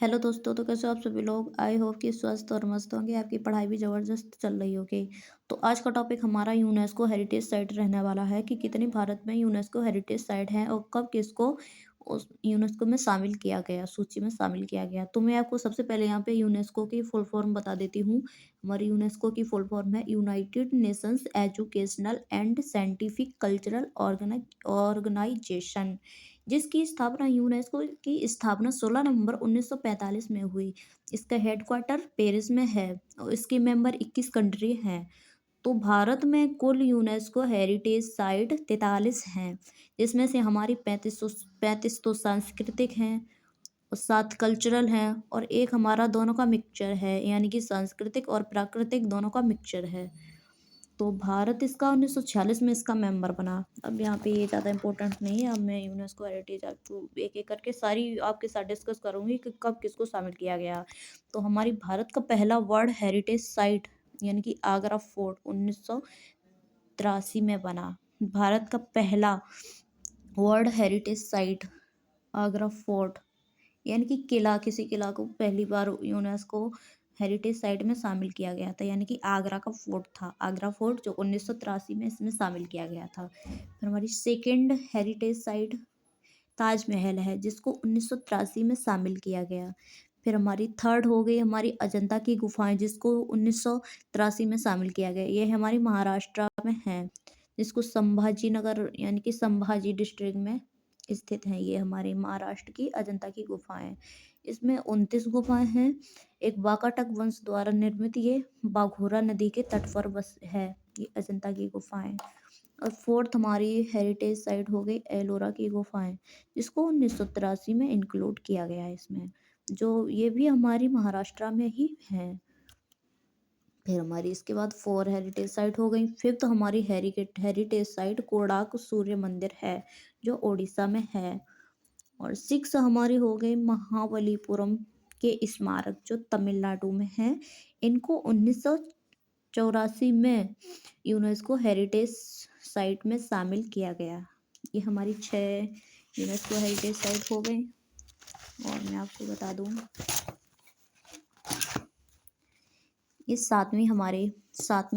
Hello दोस्तों, तो कैसे हो आप सभी लोग। आई होप कि स्वस्थ और मस्त होंगे। आपकी पढ़ाई भी ज़बरदस्त चल रही होगी। तो आज का टॉपिक हमारा यूनेस्को हेरिटेज साइट रहने वाला है कि कितनी भारत में यूनेस्को हेरिटेज साइट हैं और कब किसको उस यूनेस्को में शामिल किया गया, सूची में शामिल किया गया। तो मैं आपको सबसे पहले यहाँ पे यूनेस्को की फुल फॉर्म बता देती हूँ। हमारी यूनेस्को की फुल फॉर्म है United Nations Educational and Scientific Cultural Organization, जिसकी स्थापना यूनेस्को की स्थापना 16 नवंबर 1945 में हुई। इसका हेडक्वार्टर पेरिस में है और इसके मेंबर 21 कंट्री हैं। तो भारत में कुल यूनेस्को हेरिटेज साइट 43 हैं, जिसमें से हमारी 35 तो सांस्कृतिक हैं और 7 कल्चरल हैं और एक हमारा दोनों का मिक्सचर है, यानी कि सांस्कृतिक और प्राकृतिक दोनों का मिक्सचर है। तो भारत इसका 1946 में इसका मेंबर बना। अब यहाँ पे ये ज़्यादा इम्पोर्टेंट नहीं है। अब मैं यूनेस्को हेरिटेज आपको एक एक करके सारी आपके साथ डिस्कस करूँगी कि कब किसको शामिल किया गया। तो हमारी भारत का पहला वर्ल्ड हेरिटेज साइट यानी कि आगरा फोर्ट 1983 में बना। भारत का पहला world heritage site Agra fort यानी कि किला, किसी किला को पहली बार यूनेस्को हेरिटेज साइट में शामिल किया गया था, यानी कि आगरा का फोर्ट था। आगरा फोर्ट जो 1983 में इसमें शामिल किया गया था। फिर हमारी सेकंड हेरिटेज साइट ताजमहल है, जिसको 1983 में शामिल किया गया। फिर हमारी थर्ड हो गई हमारी अजंता की गुफाएं, जिसको 1983 में शामिल किया गया। ये हमारी महाराष्ट्र में है, जिसको संभाजी नगर यानी कि संभाजी डिस्ट्रिक्ट में स्थित है। ये हमारे महाराष्ट्र की अजंता की गुफाएं। इसमें 29 गुफाएं हैं। एक वाकाटक वंश द्वारा निर्मित ये बाघोरा नदी के तट पर बस है ये अजंता की गुफाएं। और फोर्थ हमारी हेरिटेज साइट हो गई एलोरा की गुफाएं, जिसको 1983 में इंक्लूड किया गया है इसमें, जो ये भी हमारी महाराष्ट्र में ही है। फिर हमारी इसके बाद 4 हेरिटेज साइट हो गई। फिफ्थ हमारी हेरिटेज साइट कोणार्क सूर्य मंदिर है, जो उड़ीसा में है। और 6 हमारी हो गई महाबलीपुरम के स्मारक, जो तमिलनाडु में है। इनको 1984 में यूनेस्को हेरिटेज साइट में शामिल किया गया। ये हमारी 6 यूनेस्को हेरिटेज साइट हो गई। और मैं आपको बता दूं, ये सातवीं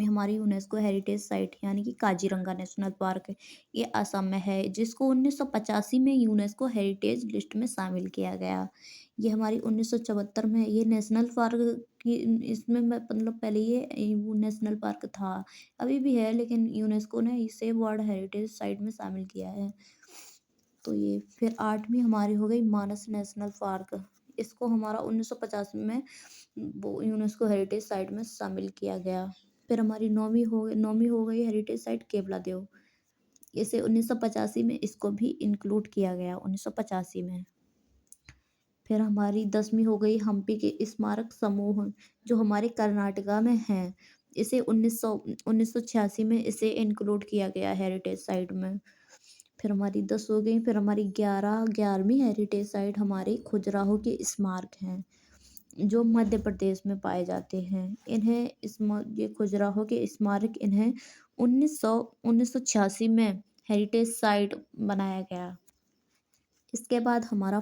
हमारी यूनेस्को हेरिटेज साइट यानी कि काजीरंगा नेशनल पार्क है। ये असम में है, जिसको 1985 में यूनेस्को हेरिटेज लिस्ट में शामिल किया गया। ये हमारी 1974 में ये नेशनल पार्क की इसमें मतलब पहले ये वो नेशनल पार्क था, अभी भी है, लेकिन यूनेस्को ने इसे वर्ल्ड हेरिटेज साइट में शामिल किया है। तो ये फिर 8वीं हमारी हो गई मानस नेशनल पार्क। इसको हमारा 1985 में वो यूनेस्को हेरिटेज साइट में शामिल किया गया। फिर हमारी 9वीं हो गई हेरिटेज साइट केवला देव। इसे 1985 में इसको भी इंक्लूड किया गया 1985 में। फिर हमारी 10वीं हो गई हम्पी के स्मारक समूह, जो हमारे कर्नाटका में है। इसे 1986 में इसे इंक्लूड किया गया हेरिटेज साइट में। फिर हमारी 10 हो गई। फिर हमारी 11वीं हेरिटेज साइट हमारे खजुराहो के स्मारक हैं, जो मध्य प्रदेश में पाए जाते हैं। इन्हें ये खजुराहो के स्मारक इन्हें 1986 में हेरिटेज साइट बनाया गया। इसके बाद हमारा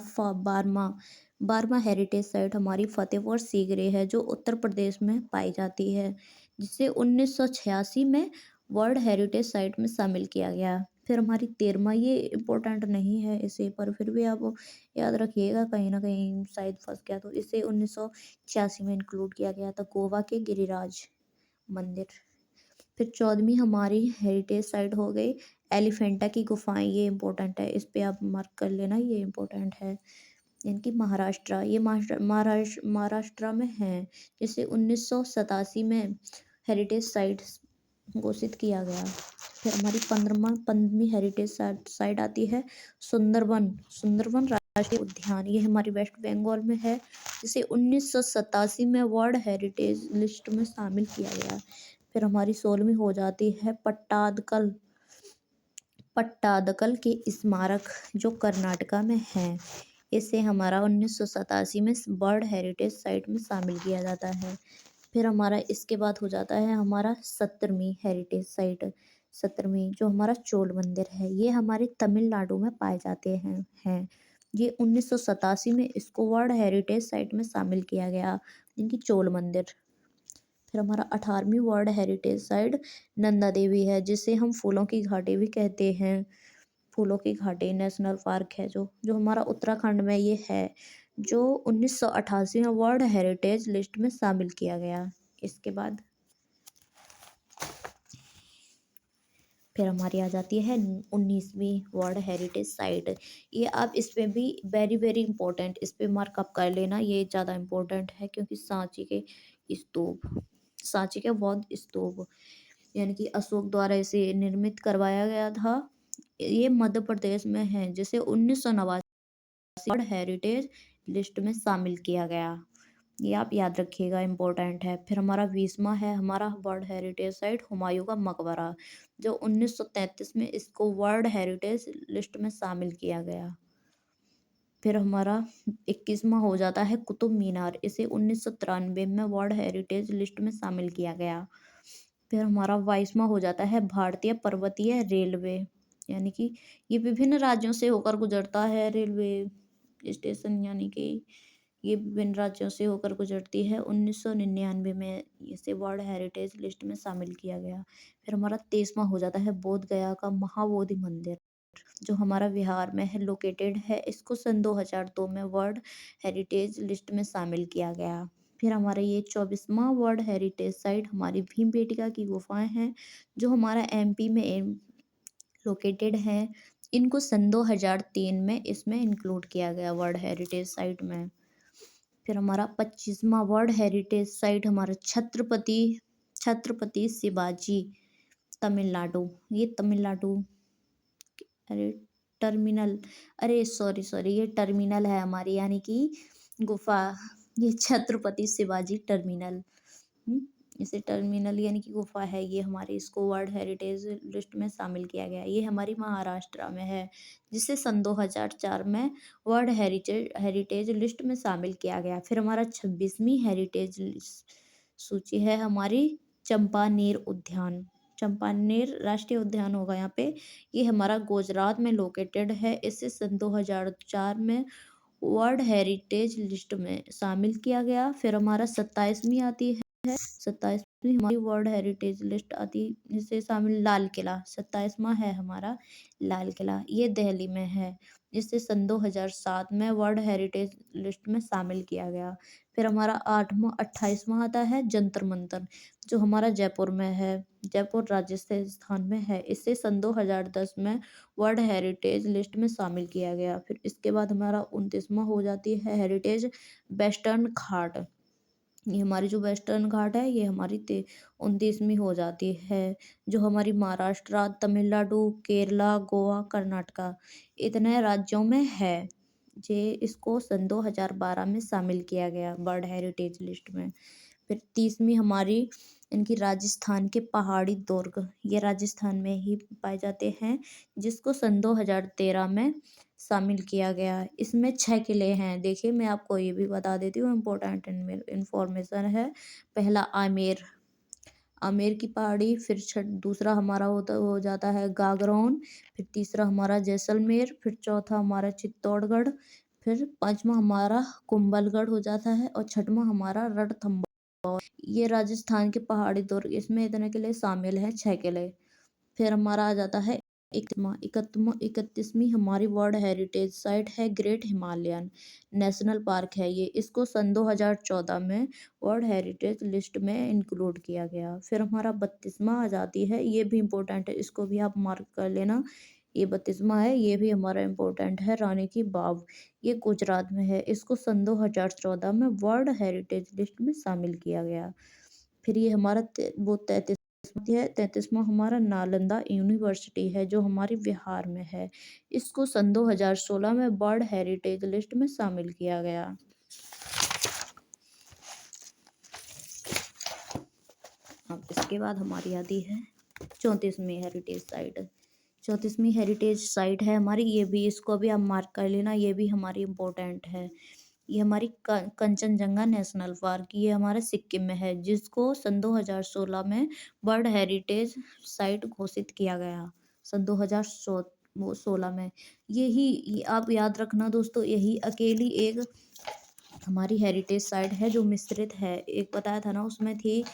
12वां हेरिटेज साइट हमारी फतेहपुर सीकरी है, जो उत्तर प्रदेश में पाई जाती है, जिसे 1986 में वर्ल्ड हेरिटेज साइट में शामिल किया गया। फिर हमारी 13वां, ये इम्पोर्टेंट नहीं है इसे, पर फिर भी आप याद रखिएगा, कहीं ना कहीं शायद फंस गया तो। इसे 1986 में इंक्लूड किया गया था, गोवा के गिरिराज मंदिर। फिर 14वीं हमारी हेरिटेज साइट हो गई एलिफेंटा की गुफाएं। ये इंपॉर्टेंट है, इस पे आप मार्क कर लेना, ये इंपॉर्टेंट है। इनकी महाराष्ट्र, ये महाराष्ट्र में है, जिसे 1987 में हेरिटेज साइट घोषित किया गया। फिर हमारी 15वीं हेरिटेज साइट आती है सुंदरबन राष्ट्रीय उद्यान। ये हमारी वेस्ट बंगाल में है, जिसे 1987 में वर्ल्ड हेरिटेज लिस्ट में शामिल किया गया। फिर हमारी 16वीं हो जाती है पट्टादकल के स्मारक, जो कर्नाटका में है। इसे हमारा 1987 में वर्ल्ड हेरिटेज साइट में शामिल किया जाता है। फिर हमारा इसके बाद हो जाता है हमारा 17वीं हेरिटेज साइट। 17वीं जो हमारा चोल मंदिर है, ये हमारे तमिलनाडु में पाए जाते हैं। ये 1987 में इसको वर्ल्ड हेरिटेज साइट में शामिल किया गया, जिनकी चोल मंदिर। फिर हमारा 18वीं world heritage site Nanda Devi है, जिसे हम फूलों की घाटी भी कहते हैं। फूलों की घाटी नेशनल पार्क है जो जो हमारा उत्तराखंड में ये है, जो 1988 में वर्ल्ड हेरिटेज लिस्ट में शामिल किया गया। इसके बाद फिर हमारी आ जाती है 19वीं वर्ल्ड हेरिटेज साइट। ये आप इस पे भी वेरी वेरी इंपॉर्टेंट, इस पे मार्कअप कर लेना, ये ज़्यादा इम्पोर्टेंट है क्योंकि सांची के बौद्ध स्तूप यानी कि अशोक द्वारा इसे निर्मित करवाया गया था। ये मध्य प्रदेश में है, जिसे 1989 वर्ल्ड हेरिटेज लिस्ट में शामिल किया गया। ये आप याद रखिएगा, इम्पोर्टेंट है। फिर हमारा 20वां है हमारा वर्ल्ड हेरिटेज साइट हुमायूं का मकबरा, जो 1933 में इसको वर्ल्ड हेरिटेज लिस्ट में शामिल किया गया। फिर हमारा 21वां हो जाता है कुतुब मीनार, इसे 1993 में वर्ल्ड हेरिटेज लिस्ट में शामिल किया गया। फिर हमारा 22वां हो जाता है भारतीय पर्वतीय रेलवे, यानी कि ये विभिन्न राज्यों से होकर गुजरता है रेलवे स्टेशन, यानी कि ये विभिन्न राज्यों से होकर गुजरती है। 1999 में इसे वर्ल्ड हेरिटेज लिस्ट में शामिल किया गया। फिर हमारा 23वां हो जाता है बोध गया का महाबोधि मंदिर, जो हमारा बिहार में है, लोकेटेड है। इसको सन 2002 में वर्ल्ड हेरिटेज लिस्ट में शामिल किया गया। फिर हमारा ये 24वां वर्ल्ड हेरिटेज साइट हमारी भीमबेटका की गुफाएं हैं, जो हमारा एमपी में लोकेटेड है। इनको सन 2003 में इसमें इंक्लूड किया गया वर्ल्ड हेरिटेज साइट में। फिर हमारा 25वां वर्ल्ड हेरिटेज साइट हमारा छत्रपति छत्रपति शिवाजी, तमिलनाडु। ये तमिलनाडु, अरे टर्मिनल, अरे सॉरी सॉरी, ये टर्मिनल है हमारी, यानी कि गुफा। ये छत्रपति शिवाजी टर्मिनल, इसे टर्मिनल यानी कि गुफा है, ये हमारे इसको वर्ल्ड हेरिटेज लिस्ट में शामिल किया गया। ये हमारी महाराष्ट्र में है, जिसे सन 2004 में वर्ल्ड हेरिटेज लिस्ट में शामिल किया गया। फिर हमारा 26वीं हेरिटेज सूची है हमारी चंपानेर उद्यान। चंपानेर राष्ट्रीय उद्यान होगा यहाँ पे। ये हमारा गुजरात में लोकेटेड है। इसे सन 2004 में वर्ल्ड हेरिटेज लिस्ट में शामिल किया गया। फिर हमारा 27वीं आती है 27वीं हमारी वर्ल्ड हेरिटेज लिस्ट आती है, जिससे शामिल लाल किला। 27वां है हमारा लाल किला, ये दिल्ली में है, जिससे सन 2007 में वर्ल्ड हेरिटेज लिस्ट में शामिल किया गया। फिर हमारा 28वां आता है जंतर मंतर, जो हमारा जयपुर में है, जयपुर राजस्थान में है। इसे सन 2010 में वर्ल्ड हेरिटेज लिस्ट में शामिल किया गया। फिर इसके बाद हमारा 29वां हो जाती है हेरिटेज वेस्टर्न घाट। ये हमारी जो वेस्टर्न घाट है, ये हमारी 29वीं हो जाती है, जो हमारी महाराष्ट्र, तमिलनाडु, केरला, गोवा, कर्नाटका इतने राज्यों में है। जे इसको सन 2012 में शामिल किया गया वर्ल्ड हेरिटेज लिस्ट में। फिर 30वीं हमारी इनकी राजस्थान के पहाड़ी दुर्ग, ये राजस्थान में ही पाए जाते हैं, जिसको सन 2013 में शामिल किया गया। इसमें 6 किले हैं। देखिए मैं आपको ये भी बता देती हूँ, इम्पोर्टेंट इन्फॉर्मेशन है। पहला आमेर, आमेर की पहाड़ी। फिर दूसरा हमारा हो जाता है गागरोन। फिर तीसरा हमारा जैसलमेर। फिर चौथा हमारा चित्तौड़गढ़। फिर पांचवा हमारा कुंभलगढ़ हो जाता है, और छठवां हमारा रणथंभौर। ये राजस्थान के पहाड़ी दुर्ग, इसमें इतने किले शामिल हैं, 6 किले। फिर हमारा आ जाता है 31वीं हमारी वर्ल्ड हेरिटेज साइट है ग्रेट हिमालयन नेशनल पार्क है ये। इसको सन 2014 में वर्ल्ड हेरिटेज लिस्ट में इंक्लूड किया गया। फिर हमारा 32वां आ जाती है, ये भी इम्पोर्टेंट है, इसको भी आप मार्क कर लेना। ये 32वां है, ये भी हमारा इम्पोर्टेंट है, रानी की बाव। ये गुजरात में है। इसको सन 2014 में वर्ल्ड हेरिटेज लिस्ट में शामिल किया गया। फिर ये हमारा वो 33वां हमारा नालंदा यूनिवर्सिटी है, जो हमारी बिहार में है। इसको सन 2016 में वर्ल्ड हेरिटेज लिस्ट में शामिल किया गया। अब इसके बाद हमारी आती है 34वीं हेरिटेज साइट। 34वीं हेरिटेज साइट है हमारी, ये भी, इसको भी आप मार्क कर लेना, ये भी हमारी इम्पोर्टेंट है। ये हमारी कंचनजंगा नेशनल पार्क, ये हमारे सिक्किम में है, जिसको सन 2016 में वर्ल्ड हेरिटेज साइट घोषित किया गया। सन 2016 वो 16 में। ये आप याद रखना दोस्तों, यही अकेली एक हमारी हेरिटेज साइट है जो मिश्रित है। एक बताया था ना उसमें थी,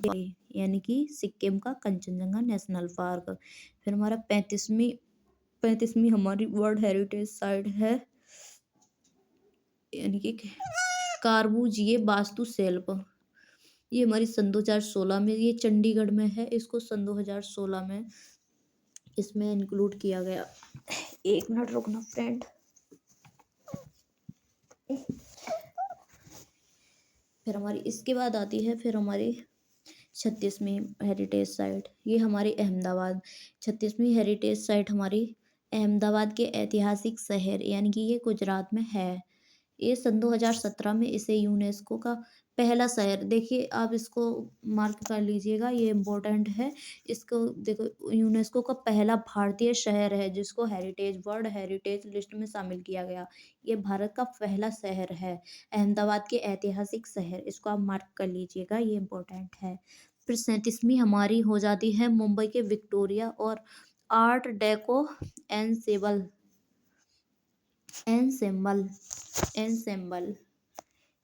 यानी कि सिक्किम का कंचनजंगा नेशनल पार्क। फिर हमारा 35वीं हमारी वर्ल्ड हेरिटेज साइट है, यानी कि कार्बूजिए वास्तुशिल्प। ये हमारी सन 2016 में, ये चंडीगढ़ में है, इसको सन 2016 में इसमें इंक्लूड किया गया। एक मिनट रुकना फ्रेंड। फिर हमारी इसके बाद आती है फिर हमारी 36वीं हेरिटेज साइट। ये हमारी अहमदाबाद। 36वीं हेरिटेज साइट हमारी अहमदाबाद के ऐतिहासिक शहर, यानी कि ये गुजरात में है। ये सन 2017 में इसे यूनेस्को का पहला शहर, देखिए आप इसको मार्क कर लीजिएगा, ये इम्पोर्टेंट है। इसको देखो, यूनेस्को का पहला भारतीय शहर है जिसको वर्ल्ड हेरिटेज लिस्ट में शामिल किया गया। ये भारत का पहला शहर है, अहमदाबाद के ऐतिहासिक शहर, इसको आप मार्क कर लीजिएगा, ये इम्पोर्टेंट है। फिर 37वीं हमारी हो जाती है मुंबई के विक्टोरिया और आर्ट डेको एनसेबल एनसेम्बल एनसेम्बल।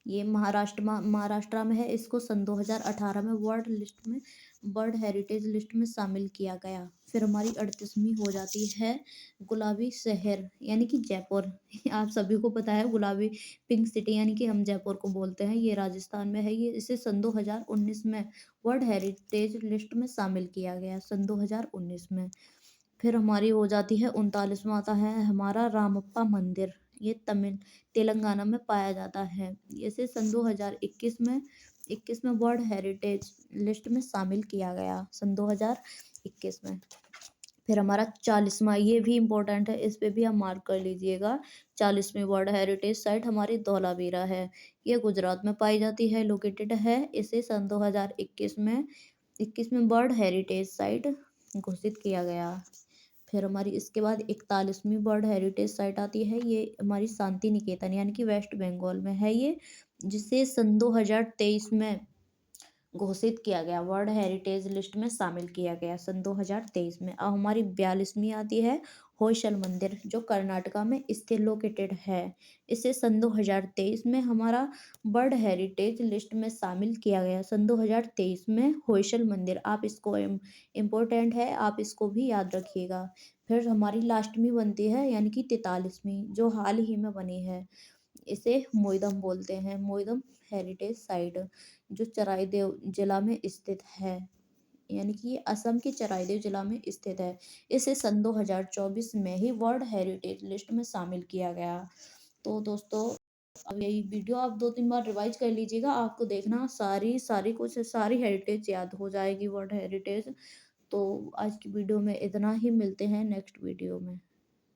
ये महाराष्ट्र में है। इसको सन 2018 में वर्ल्ड हेरिटेज लिस्ट में शामिल किया गया। फिर हमारी 38वीं हो जाती है गुलाबी शहर, यानी कि जयपुर। आप सभी को पता है गुलाबी पिंक सिटी, यानी कि हम जयपुर को बोलते हैं, ये राजस्थान में है। ये इसे सन 2019 में वर्ल्ड हेरिटेज लिस्ट में शामिल किया गया, सन 2019 में। फिर हमारी हो जाती है 39वां, आता है हमारा रामप्पा मंदिर। ये तेलंगाना में पाया जाता है। इसे सन 2021 में वर्ल्ड हेरिटेज लिस्ट में शामिल किया गया, सन 2021 में। फिर हमारा 40वां, ये भी इम्पोर्टेंट है, इस पे भी आप मार्क कर लीजिएगा। 40वीं वर्ल्ड हेरिटेज साइट हमारी धौलावीरा है। ये गुजरात में पाई जाती है, लोकेटेड है। इसे सन 2021 में वर्ल्ड हेरिटेज साइट घोषित किया गया। फिर हमारी इसके बाद 41वीं वर्ल्ड हेरिटेज साइट आती है, ये हमारी शांति निकेतन, यानी कि वेस्ट बंगाल में है ये, जिसे सन 2023 में घोषित किया गया, वर्ल्ड हेरिटेज लिस्ट में शामिल किया गया, सन 2023 में। अब हमारी 42वीं आती है होयसल मंदिर, जो कर्नाटका में स्थित लोकेटेड है। इसे सन 2023 में हमारा वर्ल्ड हेरिटेज लिस्ट में शामिल किया गया, सन 2023 में होयसल मंदिर। आप इसको इम्पोर्टेंट है, आप इसको भी याद रखिएगा। फिर हमारी लास्ट में बनती है, यानी कि 43वीं, जो हाल ही में बनी है। इसे मोइदम बोलते हैं, मोइदम हेरिटेज साइट, जो चराईदेव जिला में स्थित है, यानी कि ये असम के चराईदेव जिला में स्थित है। इसे सन 2024 में ही वर्ल्ड हेरिटेज लिस्ट में शामिल किया गया। तो दोस्तों, अब यही वीडियो आप 2-3 बार रिवाइज कर लीजिएगा, आपको देखना सारी हेरिटेज याद हो जाएगी, वर्ल्ड हेरिटेज। तो आज की वीडियो में इतना ही, मिलते हैं नेक्स्ट वीडियो में।